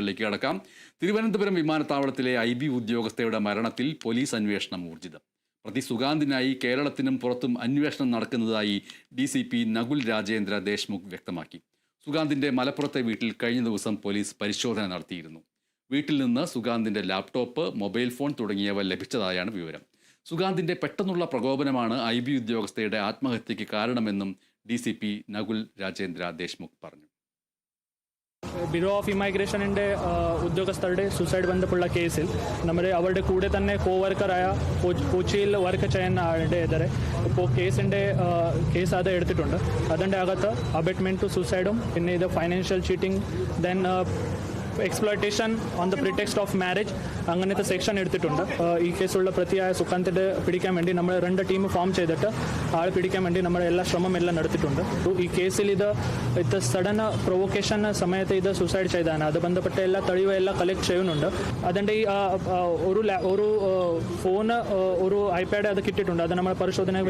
ിലേക്ക് കടക്കാം. തിരുവനന്തപുരം വിമാനത്താവളത്തിലെ IB ഉദ്യോഗസ്ഥയുടെ മരണത്തിൽ പോലീസ് അന്വേഷണം ഊർജിതം. പ്രതി സുഗാന്തിനായി കേരളത്തിനും പുറത്തും അന്വേഷണം നടക്കുന്നതായി DCP നകുൽ രാജേന്ദ്ര ദേശ്മുഖ് വ്യക്തമാക്കി. സുഗാന്തിന്റെ മലപ്പുറത്തെ വീട്ടിൽ കഴിഞ്ഞ ദിവസം പോലീസ് പരിശോധന നടത്തിയിരുന്നു. വീട്ടിൽ നിന്ന് സുഗാന്തിന്റെ ലാപ്ടോപ്പ്, മൊബൈൽ ഫോൺ തുടങ്ങിയവ ലഭിച്ചതായാണ് വിവരം. സുഗാന്തിന്റെ പെട്ടെന്നുള്ള പ്രകോപനമാണ് IB ഉദ്യോഗസ്ഥയുടെ ആത്മഹത്യയ്ക്ക് കാരണമെന്നും DCP നകുൽ രാജേന്ദ്ര ദേശ്മുഖ് പറഞ്ഞു. ബ്യൂറോ ഓഫ് ഇമിഗ്രേഷനിൻ്റെ ഉദ്യോഗസ്ഥരുടെ സൂസൈഡ് ബന്ധപ്പെട്ട കേസിൽ അവരുടെ കൂടെ തന്നെ കോവർക്കറായ കൊച്ചിയിൽ വർക്ക് ചെയ്യുന്ന ആളുടെ എതിരെ ഇപ്പോൾ കേസ് അത് എടുത്തിട്ടുണ്ട്. അതിൻ്റെ അകത്ത് അബേറ്റ്മെൻറ്റ് ടു സൂസൈഡും പിന്നെ ഇത് financial cheating then exploitation on the pretext of marriage അങ്ങനത്തെ സെക്ഷൻ എടുത്തിട്ടുണ്ട്. ഈ കേസുള്ള പ്രതിയായ സുഗാന്തിനെ പിടിക്കാൻ വേണ്ടി നമ്മൾ 2 ടീം ഫോം ചെയ്തിട്ട് ആളെ പിടിക്കാൻ വേണ്ടി നമ്മൾ എല്ലാ ശ്രമം എല്ലാം നടത്തിയിട്ടുണ്ട്. ഈ കേസിൽ ഇത് സഡൻ പ്രൊവോക്കേഷൻ സമയത്ത് ഇത് സൂസൈഡ് ചെയ്താണ്. അത് ബന്ധപ്പെട്ട എല്ലാ തെളിവ് എല്ലാം കളക്ട് ചെയ്യുന്നുണ്ട്. അതിൻ്റെ ഈ ഒരു ഫോണ്, ഒരു iPad അത് കിട്ടിയിട്ടുണ്ട്. അത് നമ്മൾ പരിശോധനയ്ക്ക് വേണ്ടി